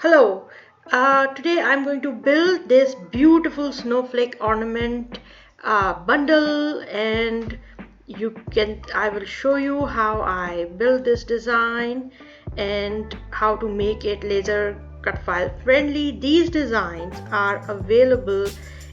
Hello, today I'm going to build this beautiful snowflake ornament bundle, and I will show you how I build this design and how to make it laser cut file friendly. These designs are available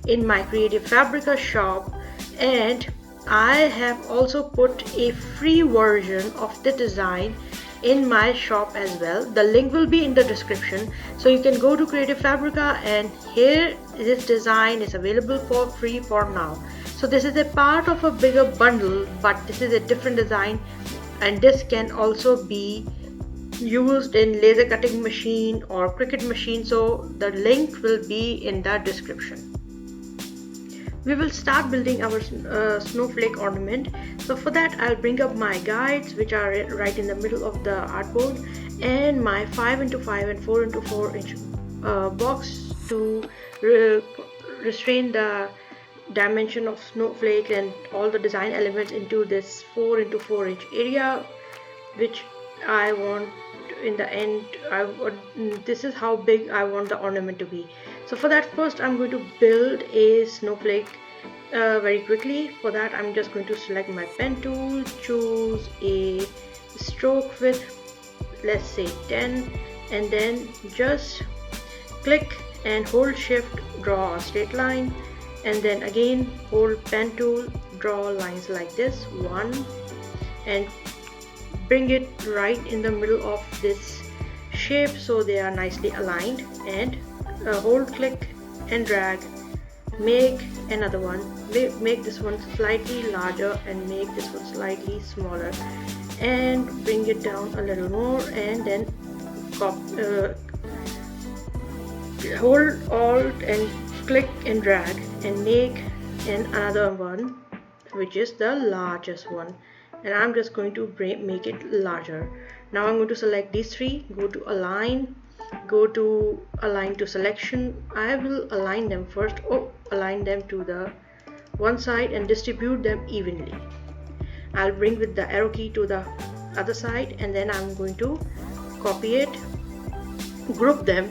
in my Creative Fabrica shop, and I have also put a free version of the design in my shop as well. The link will be in the description, so you can go to Creative Fabrica, and here this design is available for free for now. So this is a part of a bigger bundle, but this is a different design, and this can also be used in laser cutting machine or Cricut machine, so the link will be in the description. We will start building our snowflake ornament. So for that, I'll bring up my guides, which are right in the middle of the artboard, and my 5x5 and 4x4 inch box to restrain the dimension of snowflake and all the design elements into this 4x4 inch area, which I want in the end. This is how big I want the ornament to be. So for that, first I'm going to build a snowflake very quickly. For that, I'm just going to select my pen tool, choose a stroke width, let's say 10, and then just click and hold shift, draw a straight line, and then again hold pen tool, draw lines like this, one, and bring it right in the middle of this shape so they are nicely aligned, and hold click and drag, make another one, make this one slightly larger and make this one slightly smaller, and bring it down a little more, and then hold alt and click and drag and make another one, which is the largest one, and I'm just going to make it larger. Now I'm going to select these three, go to align, go to align to selection. I will align them first, align them to the one side and distribute them evenly. I'll bring with the arrow key to the other side, and then I'm going to copy it, group them,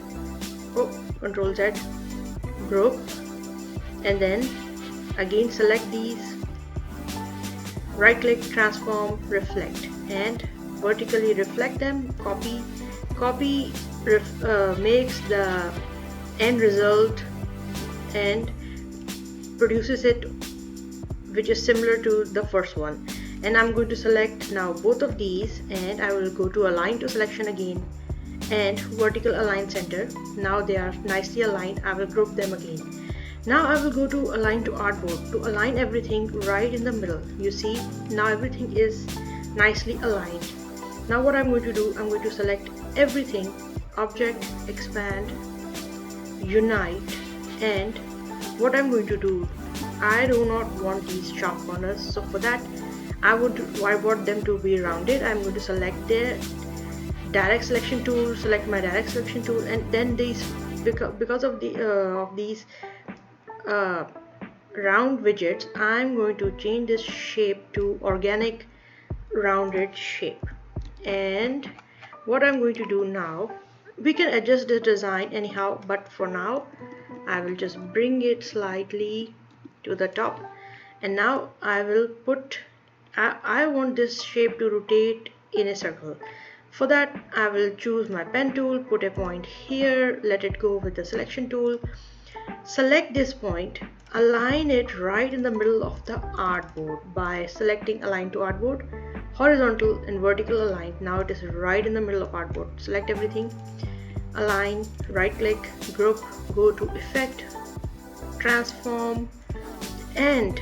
Control Z, group, and then again select these, right click, transform, reflect, and vertically reflect them. Copy makes the end result and produces it, which is similar to the first one. And I'm going to select now both of these, and I will go to align to selection again and vertical align center. Now they are nicely aligned. I will group them again. Now I will go to align to artboard to align everything right in the middle. You see, now everything is nicely aligned. Now what I'm going to do, I'm going to select everything, object, expand, unite, and what I'm going to do, I do not want these sharp corners, so for that I want them to be rounded. I'm going to select the direct selection tool, select my direct selection tool, and then these, because of these round widgets, I'm going to change this shape to organic rounded shape. And what I'm going to do now, we can adjust the design anyhow, but for now I will just bring it slightly to the top, and now I will put, I want this shape to rotate in a circle. For that, I will choose my pen tool, put a point here, let it go with the selection tool, select this point, align it right in the middle of the artboard by selecting align to artboard, horizontal and vertical align. Now it is right in the middle of artboard. Select everything, align, right click, group, go to effect, transform, and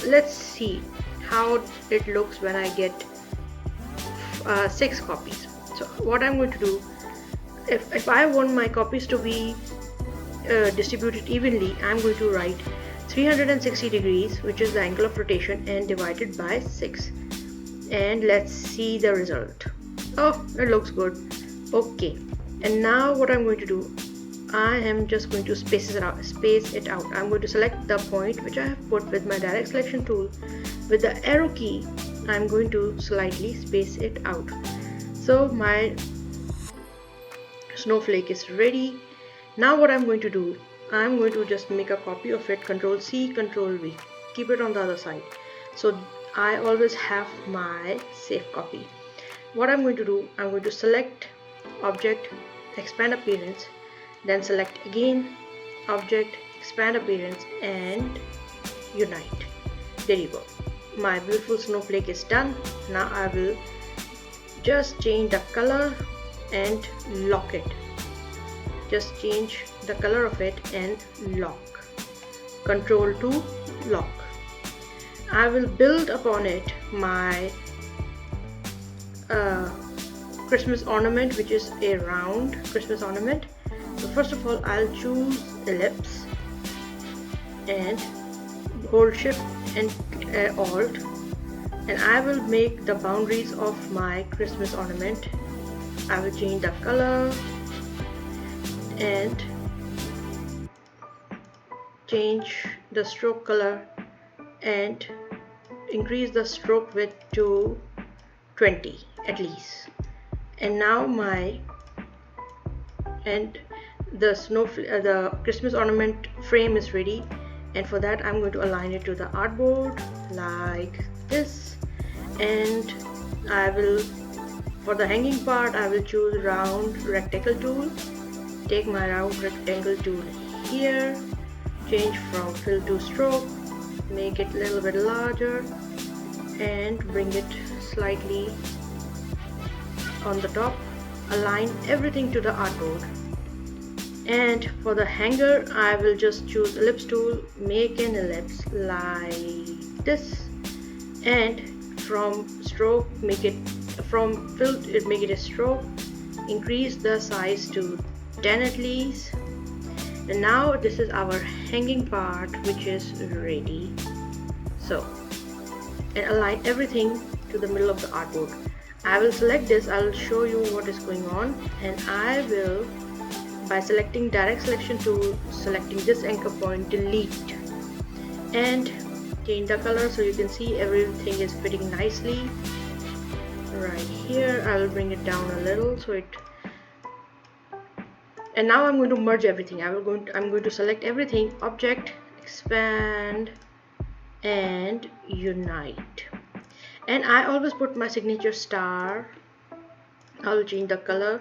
let's see how it looks when I get 6 copies. So what I'm going to do, if I want my copies to be distributed evenly, I'm going to write 360 degrees, which is the angle of rotation, and divided by 6, and let's see the result. Oh, it looks good. Okay, and now what I'm going to do, I am just going to space it out. I'm going to select the point which I have put with my direct selection tool. With the arrow key, I'm going to slightly space it out. So my snowflake is ready. Now what I'm going to do, I'm going to just make a copy of it, Control C, Control V, keep it on the other side, so I always have my safe copy. What I'm going to do, I'm going to select object, expand appearance, then select again object, expand appearance, and unite. There you go, my beautiful snowflake is done. Now I will just change the color and lock it. Just change the color of it and lock. Control to lock. I will build upon it my Christmas ornament, which is a round Christmas ornament. So first of all, I'll choose ellipse and hold shift and alt, and I will make the boundaries of my Christmas ornament. I will change the color and change the stroke color and increase the stroke width to 20 at least. And now the Christmas ornament frame is ready, and for that I'm going to align it to the artboard like this. And I will, for the hanging part, I will choose round rectangle tool. Take my round rectangle tool here, change from fill to stroke, make it a little bit larger and bring it slightly on the top, align everything to the artboard. And for the hanger, I will just choose ellipse tool, make an ellipse like this, and from stroke make it, from fill make it a stroke, increase the size to 10 at least. And now this is our hanging part, which is ready. So, and align everything to the middle of the artboard. I will select this, I will show you what is going on, and I will, by selecting direct selection tool, selecting this anchor point, delete and change the color so you can see everything is fitting nicely. Right here, I will bring it down a little so it, and now I'm going to merge everything. I'm going to select everything, object, expand and unite. And I always put my signature star. I will change the color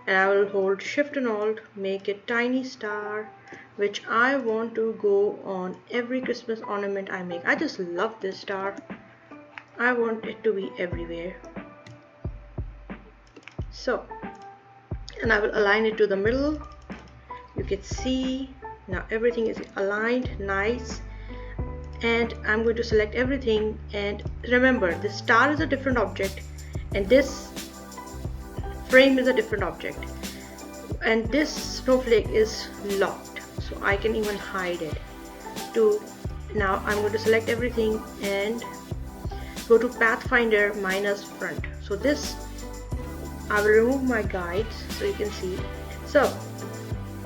and I will hold shift and alt, make a tiny star which I want to go on every Christmas ornament I make. I just love this star. I want it to be everywhere. So, and I will align it to the middle. You can see now everything is aligned nice. And I'm going to select everything, and remember this star is a different object and this frame is a different object, and this snowflake is locked, so I can even hide it. Now I'm going to select everything and go to Pathfinder minus front. So this, I will remove my guides so you can see. So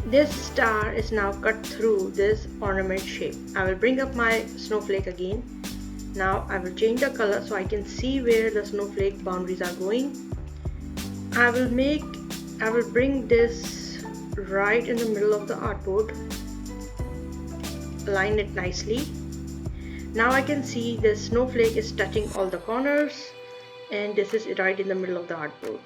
this star is now cut through this ornament shape. I will bring up my snowflake again. Now I will change the color so I can see where the snowflake boundaries are going. I will bring this right in the middle of the artboard, align it nicely. Now I can see the snowflake is touching all the corners, and this is right in the middle of the artboard,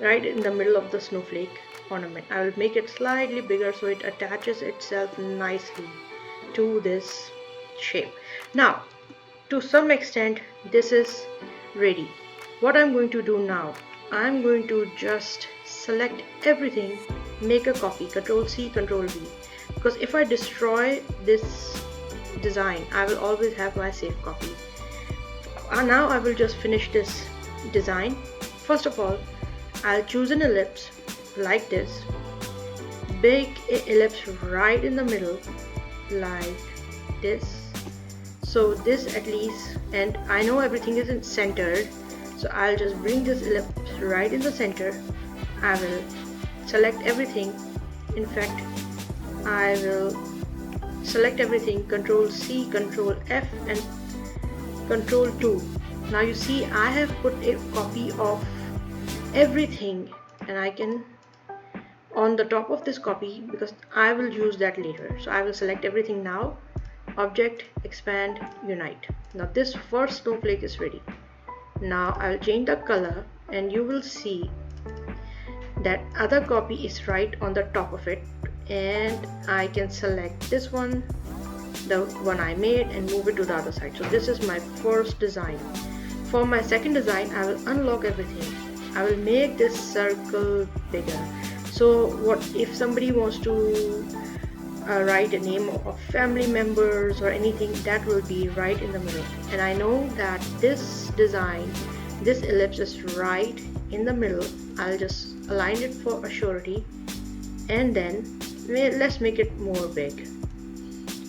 right in the middle of the snowflake ornament. I will make it slightly bigger so it attaches itself nicely to this shape. Now to some extent this is ready. What I'm going to do now, I'm going to just select everything, make a copy, Control C, Control V, because if I destroy this design I will always have my safe copy. Now I will just finish this design. First of all, I'll choose an ellipse like this, make an ellipse right in the middle like this, so this at least, and I know everything isn't centered, so I'll just bring this ellipse right in the center. I will select everything, in fact I will select everything, Control C, Control F and Control 2. Now you see I have put a copy of everything, and I can on the top of this copy because I will use that later. So I will select everything now, object, expand, unite. Now this first snowflake is ready. Now I'll change the color and you will see that other copy is right on the top of it, and I can select this one, the one I made, and move it to the other side. So this is my first design. For my second design, I will unlock everything. I will make this circle bigger. So what if somebody wants to write a name of family members or anything, that will be right in the middle. And I know that this design, this ellipse is right in the middle. I'll just align it for a surety, and then let's make it more big.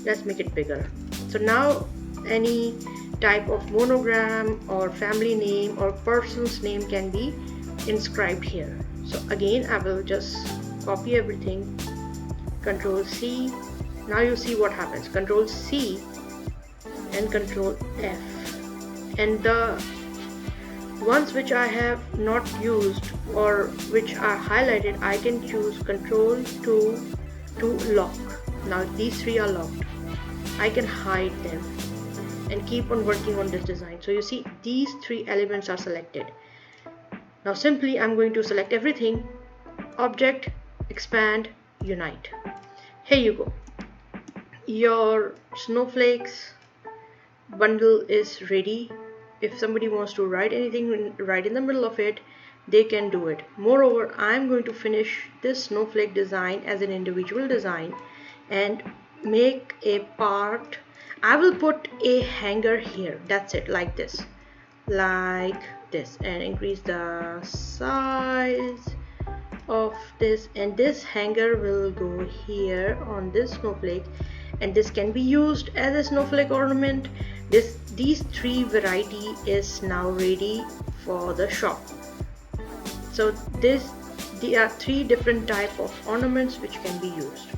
Let's make it bigger. So now any type of monogram or family name or person's name can be inscribed here. So again, I will just copy everything, Control C. Now you see what happens. Control C and Control F, and the ones which I have not used or which are highlighted, I can choose Control to lock. Now these three are locked. I can hide them and keep on working on this design. So you see these three elements are selected. Now simply I'm going to select everything, object, expand, unite. Here you go. Your snowflakes bundle is ready. If somebody wants to write anything right in the middle of it, they can do it. Moreover, I'm going to finish this snowflake design as an individual design and make a part. I will put a hanger here. That's it, like this, and increase the size of this, and this hanger will go here on this snowflake, and this can be used as a snowflake ornament. These three variety is now ready for the shop. So there are three different type of ornaments which can be used.